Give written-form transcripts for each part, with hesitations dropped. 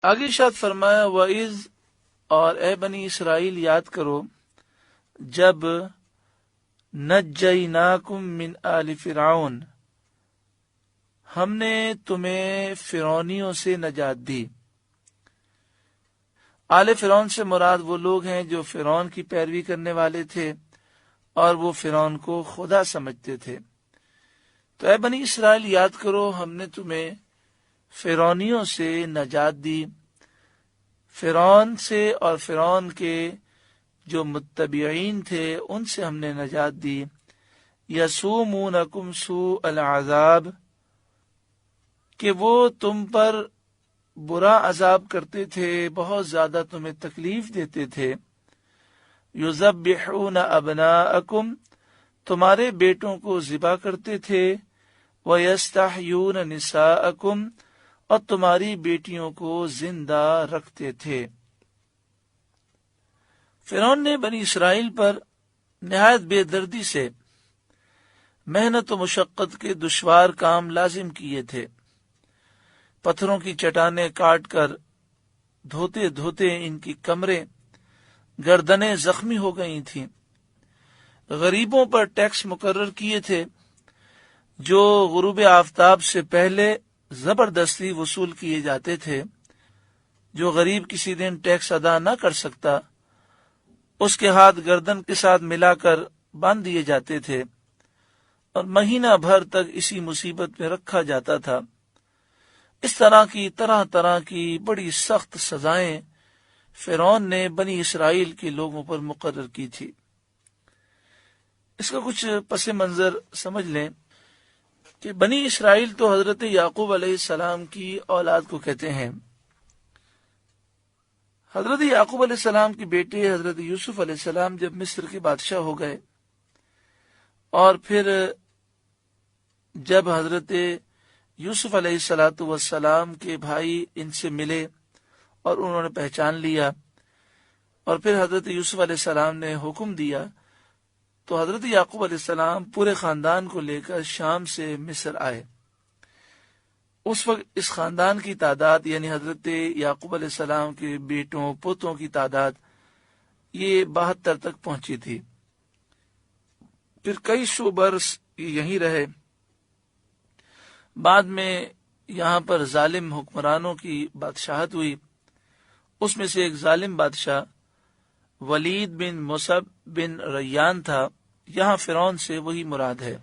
آگے ارشاد فرمایا وَإِذْ، اور اے بنی اسرائیل یاد کرو جب نجیناکم من آل فرعون، ہم نے تمہیں فرعونیوں سے نجات دی۔ آل فرعون سے مراد وہ لوگ ہیں جو فرعون کی پیروی کرنے والے تھے اور وہ فرعون کو خدا سمجھتے تھے۔ تو اے بنی اسرائیل یاد کرو ہم نے تمہیں فرعونیوں سے نجات دی، فرعون سے اور فرعون کے جو متبعین تھے ان سے ہم نے نجات دی۔ یسومونکم سوء العذاب، کہ وہ تم پر برا عذاب کرتے تھے، بہت زیادہ تمہیں تکلیف دیتے تھے۔ یذبحون ابناءکم، تمہارے بیٹوں کو ذبح کرتے تھے، ویستحیون نساءکم، اور تمہاری بیٹیوں کو زندہ رکھتے تھے۔ فرعون نے بنی اسرائیل پر نہایت بے دردی سے محنت و مشقت کے دشوار کام لازم کیے تھے۔ پتھروں کی چٹانیں کاٹ کر دھوتے دھوتے ان کی کمریں گردنیں زخمی ہو گئی تھیں۔ غریبوں پر ٹیکس مقرر کیے تھے جو غروب آفتاب سے پہلے زبردستی وصول کیے جاتے تھے۔ جو غریب کسی دن ٹیکس ادا نہ کر سکتا اس کے ہاتھ گردن کے ساتھ ملا کر باندھ دیے جاتے تھے اور مہینہ بھر تک اسی مصیبت میں رکھا جاتا تھا۔ اس طرح کی طرح طرح کی بڑی سخت سزائیں فرعون نے بنی اسرائیل کے لوگوں پر مقرر کی تھی۔ اس کا کچھ پس منظر سمجھ لیں کہ بنی اسرائیل تو حضرت یعقوب علیہ السلام کی اولاد کو کہتے ہیں۔ حضرت یعقوب علیہ السلام کے بیٹے حضرت یوسف علیہ السلام جب مصر کے بادشاہ ہو گئے اور پھر جب حضرت یوسف علیہ السلام کے بھائی ان سے ملے اور انہوں نے پہچان لیا اور پھر حضرت یوسف علیہ السلام نے حکم دیا تو حضرت یعقوب علیہ السلام پورے خاندان کو لے کر شام سے مصر آئے۔ اس وقت اس خاندان کی تعداد یعنی حضرت یعقوب علیہ السلام کے بیٹوں پوتوں کی تعداد یہ 72 تک پہنچی تھی۔ پھر کئی سو برس یہیں رہے۔ بعد میں یہاں پر ظالم حکمرانوں کی بادشاہت ہوئی۔ اس میں سے ایک ظالم بادشاہ ولید بن مصعب بن ریان تھا۔ یہاں فرعون سے وہی مراد ہے،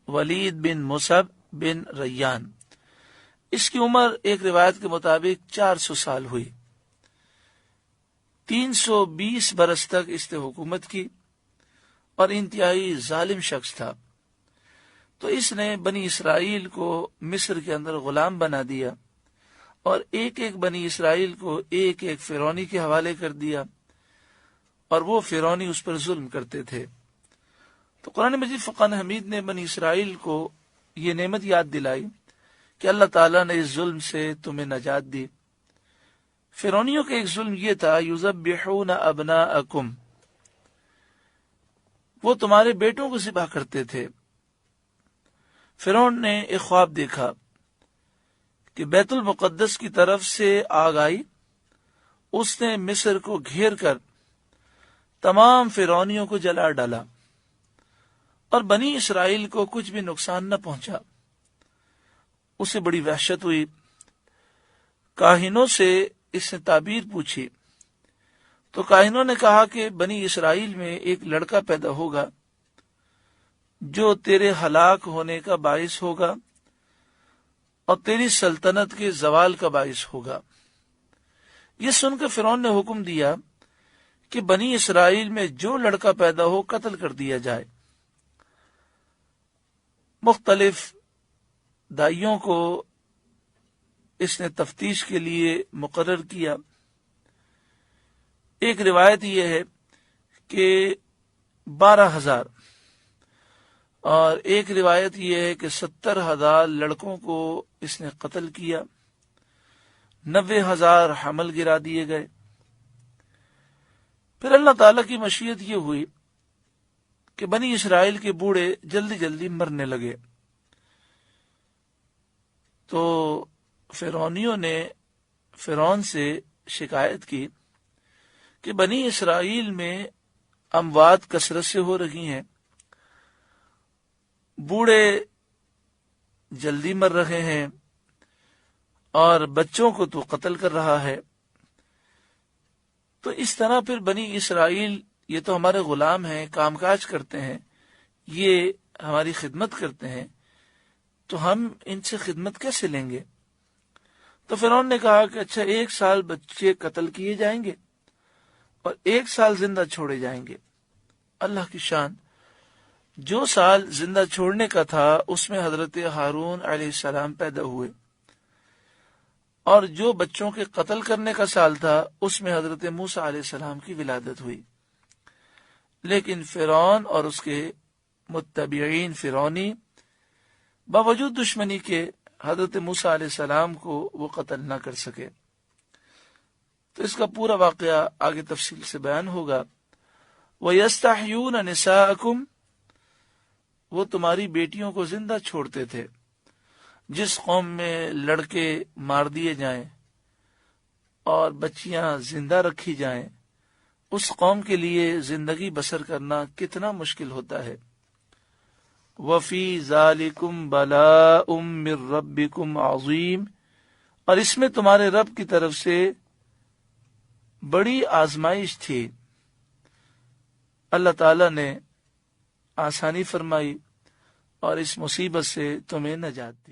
ولید بن مصعب بن ریان۔ اس کی عمر ایک روایت کے مطابق 400 سال ہوئی۔ 320 برس تک اس نے حکومت کی اور انتہائی ظالم شخص تھا۔ تو اس نے بنی اسرائیل کو مصر کے اندر غلام بنا دیا اور ایک ایک بنی اسرائیل کو ایک ایک فرعونی کے حوالے کر دیا اور وہ فرعونی اس پر ظلم کرتے تھے۔ تو قرآن مجید فرقان حمید نے بنی اسرائیل کو یہ نعمت یاد دلائی کہ اللہ تعالیٰ نے اس ظلم سے تمہیں نجات دی۔ فرعونیوں کا ایک ظلم یہ تھا یذبحون ابناءکم، وہ تمہارے بیٹوں کو ذبح کرتے تھے۔ فرعون نے ایک خواب دیکھا کہ بیت المقدس کی طرف سے آگ آئی، اس نے مصر کو گھیر کر تمام فرعونیوں کو جلا ڈالا اور بنی اسرائیل کو کچھ بھی نقصان نہ پہنچا۔ اسے بڑی وحشت ہوئی۔ کاہنوں سے اس نے تعبیر پوچھی تو کاہنوں نے کہا کہ بنی اسرائیل میں ایک لڑکا پیدا ہوگا جو تیرے ہلاک ہونے کا باعث ہوگا اور تیری سلطنت کے زوال کا باعث ہوگا۔ یہ سن کر فرعون نے حکم دیا کہ بنی اسرائیل میں جو لڑکا پیدا ہو قتل کر دیا جائے۔ مختلف دائیوں کو اس نے تفتیش کے لیے مقرر کیا۔ ایک روایت یہ ہے کہ 12,000 اور ایک روایت یہ ہے کہ 70,000 لڑکوں کو اس نے قتل کیا، 90,000 حمل گرا دیے گئے۔ پھر اللہ تعالیٰ کی مشیت یہ ہوئی کہ بنی اسرائیل کے بوڑھے جلدی جلدی مرنے لگے۔ تو فرعونیوں نے فرعون سے شکایت کی کہ بنی اسرائیل میں اموات کثرت سے ہو رہی ہیں، بوڑھے جلدی مر رہے ہیں اور بچوں کو تو قتل کر رہا ہے، تو اس طرح پھر بنی اسرائیل یہ تو ہمارے غلام ہیں، کام کاج کرتے ہیں، یہ ہماری خدمت کرتے ہیں، تو ہم ان سے خدمت کیسے لیں گے؟ تو فرعون نے کہا کہ اچھا 1 سال بچے قتل کیے جائیں گے اور 1 سال زندہ چھوڑے جائیں گے۔ اللہ کی شان، جو سال زندہ چھوڑنے کا تھا اس میں حضرت ہارون علیہ السلام پیدا ہوئے، اور جو بچوں کے قتل کرنے کا سال تھا اس میں حضرت موسیٰ علیہ السلام کی ولادت ہوئی۔ لیکن فرعون اور اس کے متبعین فرعونی باوجود دشمنی کے حضرت موسیٰ علیہ السلام کو وہ قتل نہ کر سکے۔ تو اس کا پورا واقعہ آگے تفصیل سے بیان ہوگا۔ وَيَسْتَحْيُونَ نِسَاءَكُمْ، وہ تمہاری بیٹیوں کو زندہ چھوڑتے تھے۔ جس قوم میں لڑکے مار دیے جائیں اور بچیاں زندہ رکھی جائیں، اس قوم کے لیے زندگی بسر کرنا کتنا مشکل ہوتا ہے۔ وَفِي ذَلِكُمْ بَلَاءٌ مِّن رَبِّكُمْ عَظِيمٌ، اور اس میں تمہارے رب کی طرف سے بڑی آزمائش تھی۔ اللہ تعالیٰ نے آسانی فرمائی اور اس مصیبت سے تمہیں نجات دی۔